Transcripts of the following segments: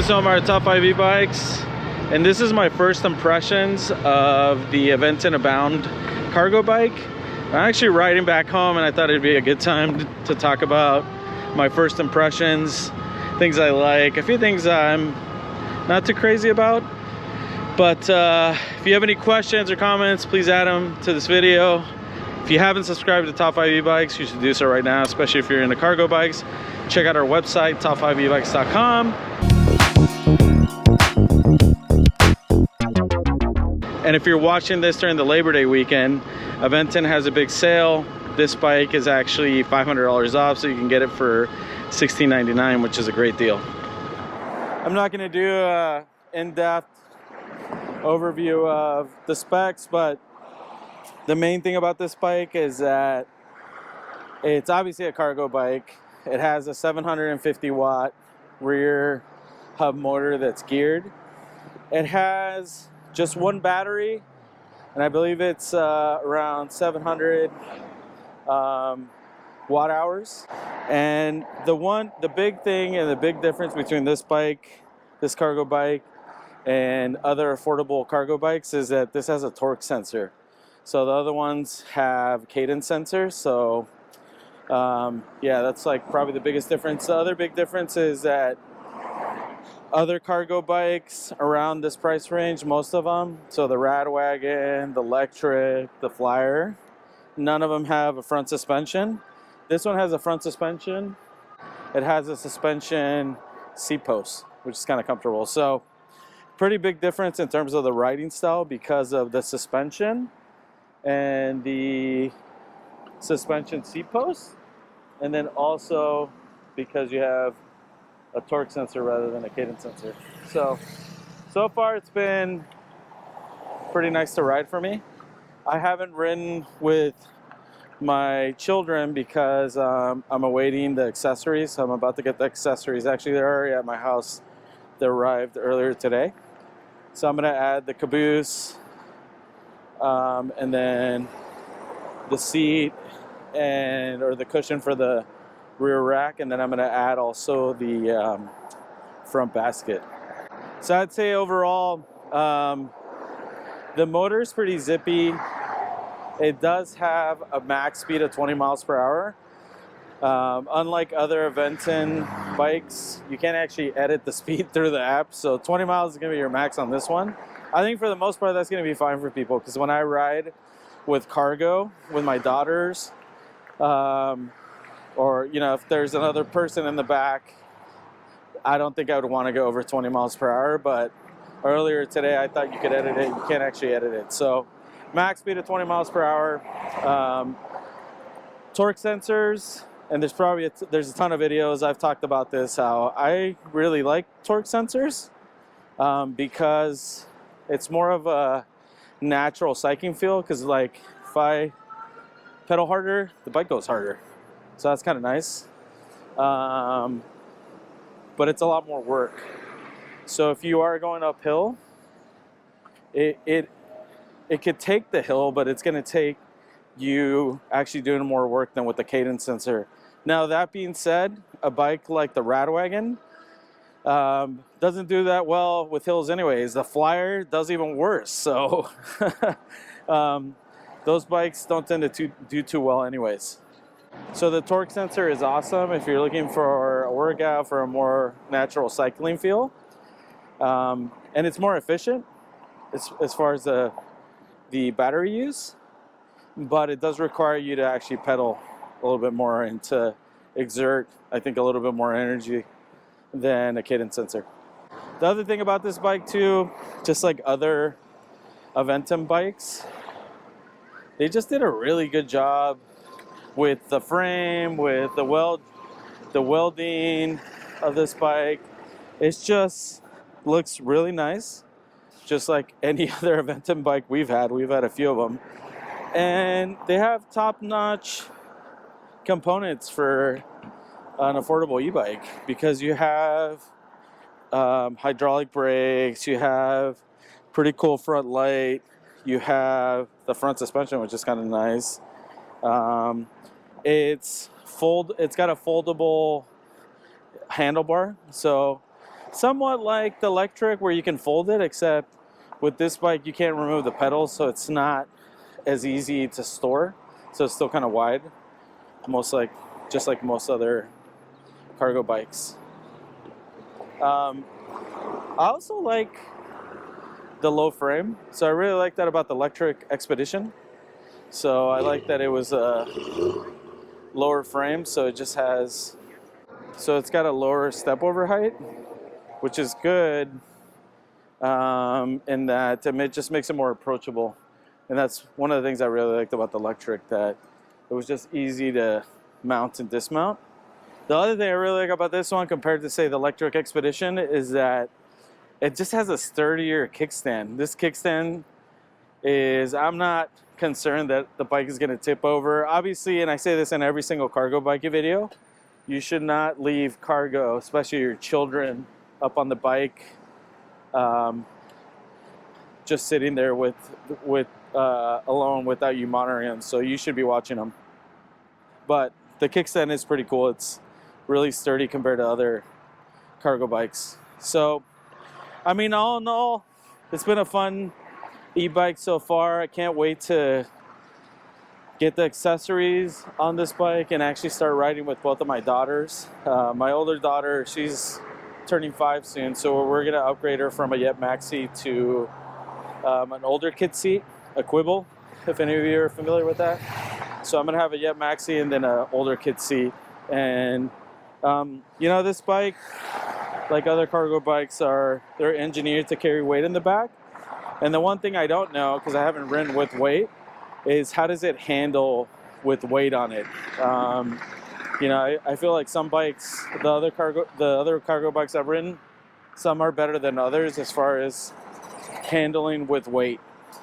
This is Omar at Top 5 e-bikes, and this is my first impressions of the Aventon Abound cargo bike. I'm actually riding back home, and I thought it'd be a good time to talk about my first impressions, things I like, a few things I'm not too crazy about. But if you have any questions or comments, please add them to this video. If you haven't subscribed to Top 5 e-bikes, you should do so right now, especially if you're into cargo bikes. Check out our website, top5ebikes.com. And if you're watching this during the Labor Day weekend, Aventon has a big sale. This bike is actually $500 off, so you can get it for $16.99, which is a great deal. I'm not going to do an in-depth overview of the specs, but the main thing about this bike is that it's obviously a cargo bike. It has a 750 watt rear hub motor that's geared. It has just one battery, and I believe it's around 700 watt hours. And the big thing and the big difference between this bike, this cargo bike, and other affordable cargo bikes is that this has a torque sensor. So the other ones have cadence sensors. So yeah, that's like probably the biggest difference. The other big difference is that other cargo bikes around this price range, most of them, so the Radwagon, the Electric, the Flyer, none of them have a front suspension. This one has a front suspension. It has a suspension seat post, which is kind of comfortable. So pretty big difference in terms of the riding style because of the suspension and the suspension seat post, and then also because you have a torque sensor rather than a cadence sensor. So far it's been pretty nice to ride for me. I haven't ridden with my children because I'm awaiting the accessories. I'm about to get the accessories. Actually, they're already at my house. They arrived earlier today. So I'm gonna add the caboose, and then the seat or the cushion for the rear rack, and then I'm gonna add also the front basket. So I'd say overall, the motor is pretty zippy. It does have a max speed of 20 miles per hour. Unlike other Aventon bikes, you can't actually edit the speed through the app, so 20 miles is gonna be your max on this one. I think for the most part that's gonna be fine for people, because when I ride with cargo with my daughters, or if there's another person in the back, I don't think I would want to go over 20 miles per hour. But earlier today I thought you could edit it. You can't actually edit it. So max speed of 20 miles per hour. Torque sensors, and there's a ton of videos. I've talked about this, how I really like torque sensors because it's more of a natural cycling feel, because like if I pedal harder, the bike goes harder. So that's kind of nice, but it's a lot more work. So if you are going uphill, it could take the hill, but it's going to take you actually doing more work than with the cadence sensor. Now that being said, a bike like the Radwagon doesn't do that well with hills anyways. The Flyer does even worse. So those bikes don't tend to do too well anyways. So the torque sensor is awesome if you're looking for a workout, for a more natural cycling feel. And it's more efficient as far as the battery use, but it does require you to actually pedal a little bit more and to exert, I think, a little bit more energy than a cadence sensor. The other thing about this bike too, just like other Aventon bikes, they just did a really good job with the frame, with the welding of this bike. It just looks really nice, just like any other Aventon bike we've had. We've had a few of them, and they have top-notch components for an affordable e-bike, because you have hydraulic brakes, you have pretty cool front light, you have the front suspension, which is kind of nice. It's got a foldable handlebar, so somewhat like the electric where you can fold it, except with this bike you can't remove the pedals, so it's not as easy to store. So it's still kind of wide, just like most other cargo bikes. I also like the low frame, so I really like that about the electric Expedition. So I like that it was a lower frame, so it's got a lower step over height, which is good in that it just makes it more approachable. And that's one of the things I really liked about the electric, that it was just easy to mount and dismount. The other thing I really like about this one compared to, say, the electric Expedition is that it just has a sturdier kickstand. This kickstand I'm not concerned that the bike is going to tip over. Obviously, and I say this in every single cargo bike video, you should not leave cargo, especially your children, up on the bike, just sitting there alone without you monitoring them. So you should be watching them. But the kickstand is pretty cool. It's really sturdy compared to other cargo bikes. So, I mean, all in all, it's been a fun e-bike so far. I can't wait to get the accessories on this bike and actually start riding with both of my daughters. My older daughter, she's turning 5 soon, so we're gonna upgrade her from a Yet Maxi to an older kid seat, a Quibble, if any of you are familiar with that. So I'm gonna have a Yet Maxi and then an older kid seat. And you know, this bike, like other cargo bikes, they're engineered to carry weight in the back. And the one thing I don't know, because I haven't ridden with weight, is how does it handle with weight on it? You know, I feel like some bikes, the other cargo bikes I've ridden, some are better than others as far as handling with weight.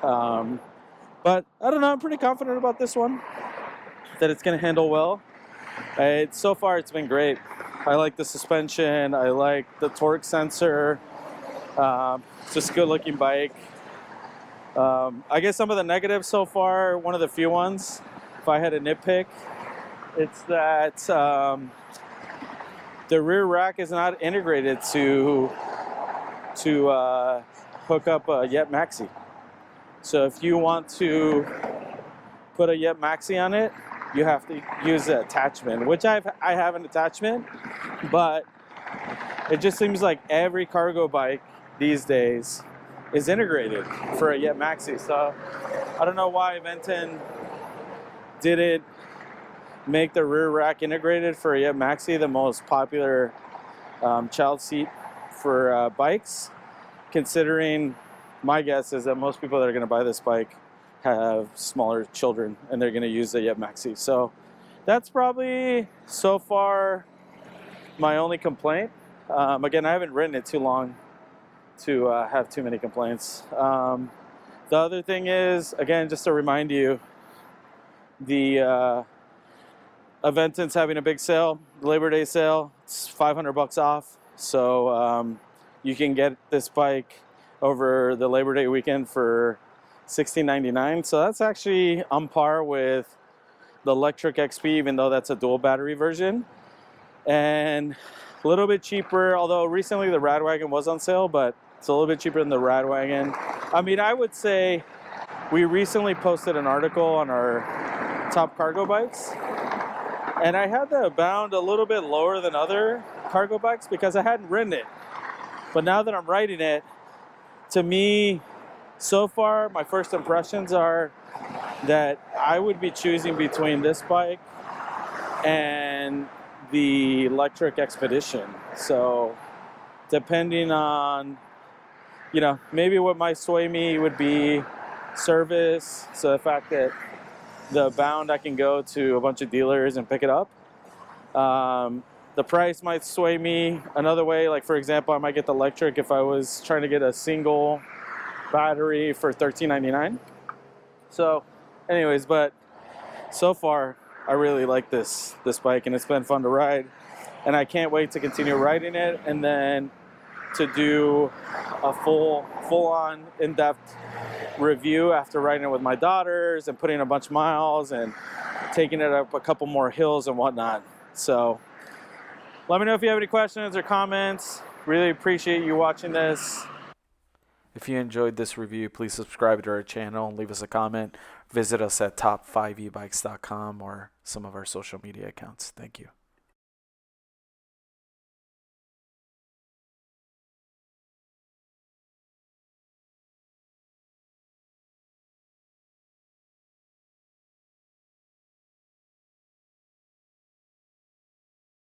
But I don't know, I'm pretty confident about this one, that it's going to handle well. So far it's been great. I like the suspension, I like the torque sensor. It's just a good looking bike. I guess some of the negatives so far, one of the few ones, if I had to nitpick, it's that the rear rack is not integrated to hook up a Yet Maxi. So if you want to put a Yet Maxi on it, you have to use an attachment, which I have an attachment, but it just seems like every cargo bike these days is integrated for a Yet Maxi. So I don't know why Aventon didn't make the rear rack integrated for a Yet Maxi, the most popular child seat for bikes, considering my guess is that most people that are going to buy this bike have smaller children and they're going to use the Yet Maxi. So that's probably so far my only complaint. Again, I haven't ridden it too long to have too many complaints. The other thing is, again, just to remind you, the Aventon's having a big sale, Labor Day sale. It's $500 off. So you can get this bike over the Labor Day weekend for $16.99. So that's actually on par with the electric XP, even though that's a dual battery version. And a little bit cheaper, although recently the Radwagon was on sale, but it's a little bit cheaper than the Radwagon. I mean, I would say we recently posted an article on our top cargo bikes, and I had the Abound a little bit lower than other cargo bikes because I hadn't ridden it. But now that I'm riding it, to me, so far, my first impressions are that I would be choosing between this bike and the electric Expedition. So depending on, you know, maybe what might sway me would be service. So the fact that the Abound, I can go to a bunch of dealers and pick it up. The price might sway me another way. Like, for example, I might get the electric if I was trying to get a single battery for $13.99. So anyways, but so far I really like this bike, and it's been fun to ride, and I can't wait to continue riding it and then to do a full-on in-depth review after riding it with my daughters and putting a bunch of miles and taking it up a couple more hills and whatnot. So let me know if you have any questions or comments. Really appreciate you watching this. If you enjoyed this review, please subscribe to our channel, leave us a comment, visit us at top5ebikes.com or some of our social media accounts. Thank you.